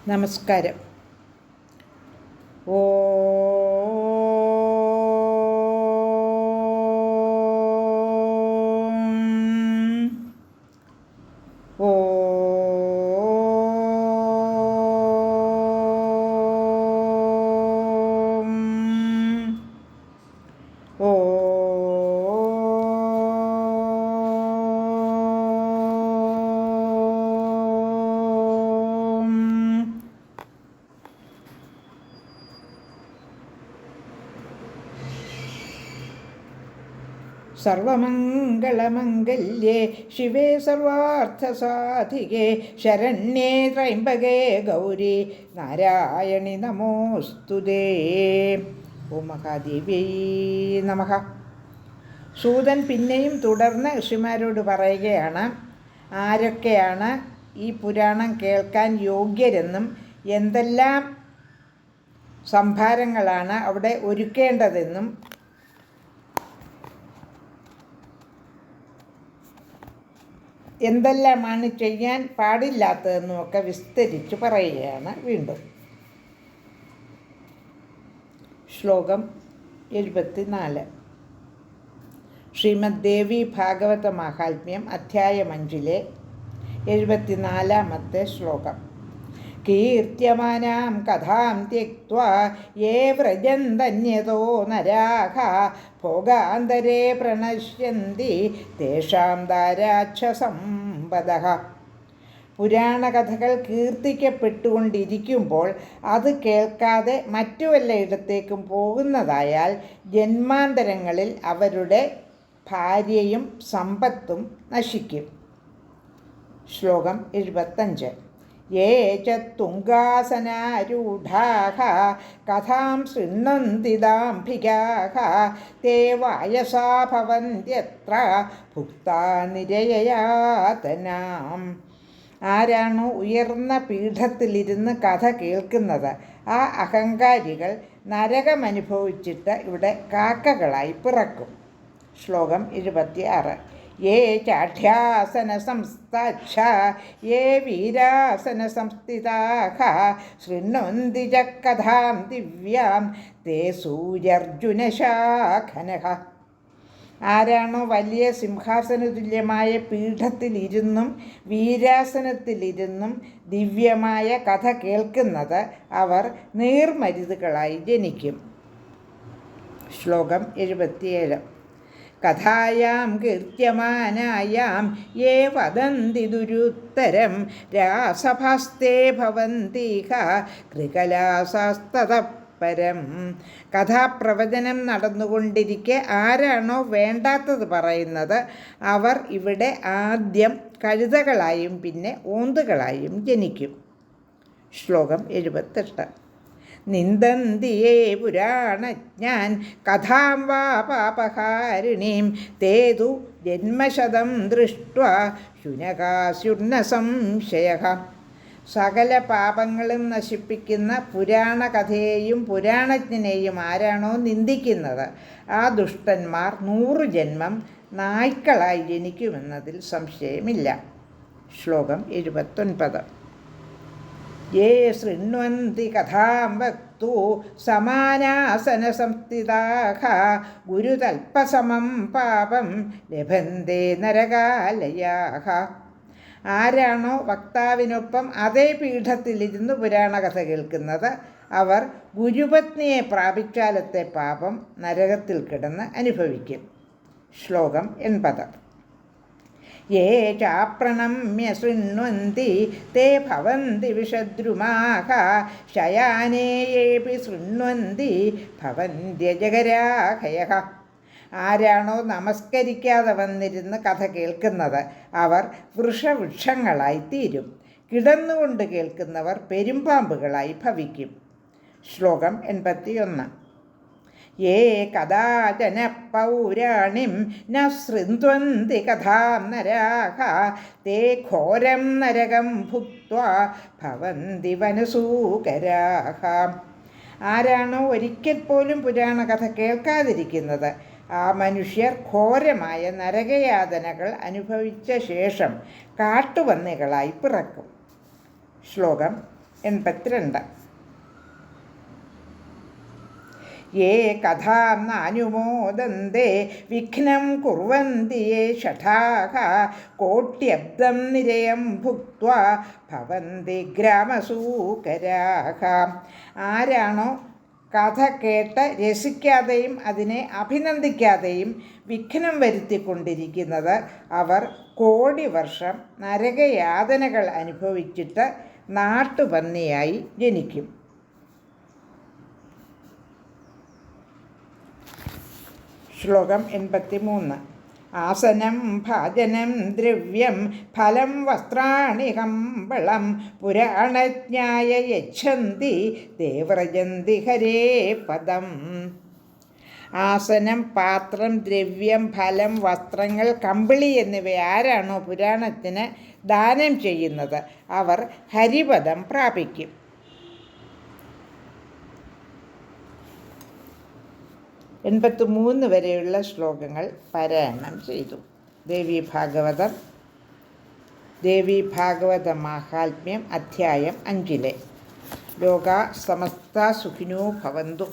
നമസ്കാരം. ഓ ഓ ഓ സർവമംഗളമംഗല്യേ ശിവേ സർവാർത്ഥസാധികേ ശരണ്യേ ത്രയംബകേ ഗൗരി നാരായണി നമോസ്തുതേ. ഓം മഹാദേവ്യൈ നമഃ. സൂതൻ പിന്നെയും തുടർന്ന് ഋഷിമാരോട് പറയുകയാണ്, ആരൊക്കെയാണ് ഈ പുരാണം കേൾക്കാൻ യോഗ്യരെന്നും എന്തെല്ലാം സംഭാരങ്ങളാണ് അവിടെ ഒരുക്കേണ്ടതെന്നും എന്തെല്ലാമാണ് ചെയ്യാൻ പാടില്ലാത്തതെന്നും ഒക്കെ വിസ്തരിച്ച് പറയുകയാണ്. വീണ്ടും ശ്ലോകം 74. ശ്രീമദ് ദേവി ഭാഗവത മഹാത്മ്യം അധ്യായം 5 74-ാമത്തെ ശ്ലോകം. കീർത്യമാനാം കഥാം ത്യക്ത്വാ യേ വ്രജന്തന്യതോ നരാഃ ഭോഗാന്തരേ പ്രണശ്യന്തി തേഷാം ദാരാക്ഷസമ്പദഃ. പുരാണകഥകൾ കീർത്തിക്കപ്പെട്ടുകൊണ്ടിരിക്കുമ്പോൾ അത് കേൾക്കാതെ മറ്റു വല്ലയിടത്തേക്കും പോകുന്നതായാൽ ജന്മാന്തരങ്ങളിൽ അവരുടെ ഭാര്യയും സമ്പത്തും നശിക്കും. ശ്ലോകം 75. യേ ച തുംഗാസനാരൂഢാഃ കഥാം ശൃണ്വന്തി ദാംഭികാഃ തേ വായസാ ഭവന്ത്യത്ര ഭുക്താ നിരയയാതനാം. ആരാണോ ഉയർന്ന പീഠത്തിലിരുന്ന് കഥ കേൾക്കുന്നത്, ആ അഹങ്കാരികൾ നരകമനുഭവിച്ചിട്ട് ഇവിടെ കാക്കകളായി പിറക്കും. ശ്ലോകം 76. യേ ചാഢ്യാസന സംസ്ഥാച്ഛ യേ വീരാസന സംസ്ഥിതാഃ ശൃണ്വന്തി ച കഥാം ദിവ്യാം തേ സൂര്യർജുനശാഖനഃ. ആരാണോ വലിയ സിംഹാസനതുല്യമായ പീഠത്തിലിരുന്നും വീരാസനത്തിലിരുന്നും ദിവ്യമായ കഥ കേൾക്കുന്നത്, അവർ നീർമരുതുകളായി ജനിക്കും. ശ്ലോകം 77. കഥായാം കീർത്യമാനായാം യേ വദന്തി ദുരുത്തരം രാസഭാസ്തേ ഭവന്തീഹ കൃകലാസാസ്തതഃ പരം. കഥാപ്രവചനം നടന്നുകൊണ്ടിരിക്കെ ആരാണോ വേണ്ടാത്തത് പറയുന്നത്, അവർ ഇവിടെ ആദ്യം കഴുതകളായും പിന്നെ ഓന്തുകളായും ജനിക്കും. ശ്ലോകം 78. നിന്ദന്തി യേ പുരാണജ്ഞാൻ കഥാം വാ പാപഹാരിണീം തേ തു ജന്മശതം ദൃഷ്ട്വാ ശുനകാസ്യുർന സംശയഃ. സകല പാപങ്ങളും നശിപ്പിക്കുന്ന പുരാണകഥയെയും പുരാണജ്ഞനെയും ആരാണോ നിന്ദിക്കുന്നത്, ആ ദുഷ്ടന്മാർ 100 ജന്മം നായ്ക്കളായി ജനിക്കുമെന്നതിൽ സംശയമില്ല. ശ്ലോകം 79. യേ ശൃണ്വന്തി കഥാം വക്തു സമാനാസന സംസ്ഥിതാഃ ഗുരുതൽപസമം പാപം ലഭന്തേ നരകാലയാഃ. ആരാണോ വക്താവിനൊപ്പം അതേ പീഠത്തിലിരുന്ന് പുരാണകഥ കേൾക്കുന്നത്, അവർ ഗുരുപത്നിയെ പ്രാപിച്ചാലത്തെ പാപം നരകത്തിൽ കിടന്ന് അനുഭവിക്കും. ശ്ലോകം 80. യേ ചാപ്രണമ്യ ശൃണ്വന്തി തേ ഭവന്തി വിഷദ്രുമാഃ ശയാനേ യേപി ശൃണ്വന്തി ഭവന്ത്യജഗരാഹയഃ. ആരാണോ നമസ്കരിക്കാതെ വന്നിരുന്ന് കഥ കേൾക്കുന്നത്, അവർ വൃഷവൃക്ഷങ്ങളായി തീരും. കിടന്നുകൊണ്ട് കേൾക്കുന്നവർ പെരുമ്പാമ്പുകളായി ഭവിക്കും. ശ്ലോകം 81. യേ കഥാചന പൗരാണിം ന ശൃണ്വന്തി കഥാം നരാഃ തേ ഘോരം നരകം ഭുക്ത്വാ ഭവന്തി വനസൂകരാഃ. ആരാണോ ഒരിക്കൽ പോലും പുരാണകഥ കേൾക്കാതിരിക്കുന്നത്, ആ മനുഷ്യർ ഘോരമായ നരകയാതനകൾ അനുഭവിച്ച ശേഷം കാട്ടുപന്നികളായി പിറക്കും. ശ്ലോകം 82. യേ കഥാം നാനുമോദന്തേ വിഘ്നം കുർവന്തി യേ ഷഠാഃ കോട്യബ്ദം നിരയം ഭുക്ത്വാ ഭവന്തി ഗ്രാമസൂകരാഃ. ആരാണോ കഥ കേട്ട് രസിക്കാതെയും അതിനെ അഭിനന്ദിക്കാതെയും വിഘ്നം വരുത്തിക്കൊണ്ടിരിക്കുന്നത് അവർ കോടി വർഷം നരകയാതനകൾ അനുഭവിച്ചിട്ട് നാട്ടുപന്നിയായി ജനിക്കും. ശ്ലോകം 83. ആസനം ഭാജനം ദ്രവ്യം ഫലം വസ്ത്രാണി കമ്പളം പുരാണജ്ഞായ യച്ഛന്തി ദേവ്രജന്തി ഹരേ പദം. ആസനം, പാത്രം, ദ്രവ്യം, ഫലം, വസ്ത്രങ്ങൾ, കമ്പിളി എന്നിവ ആരാണോ പുരാണത്തിന് ദാനം ചെയ്യുന്നത് അവർ ഹരിപദം പ്രാപിക്കും. 83 വരെയുള്ള ശ്ലോകങ്ങൾ പാരായണം ചെയ്തു. ദേവി ഭാഗവത മാഹാത്മ്യം അധ്യായം 5. ലോകാ സമസ്ത സുഖിനോ ഭവന്തു.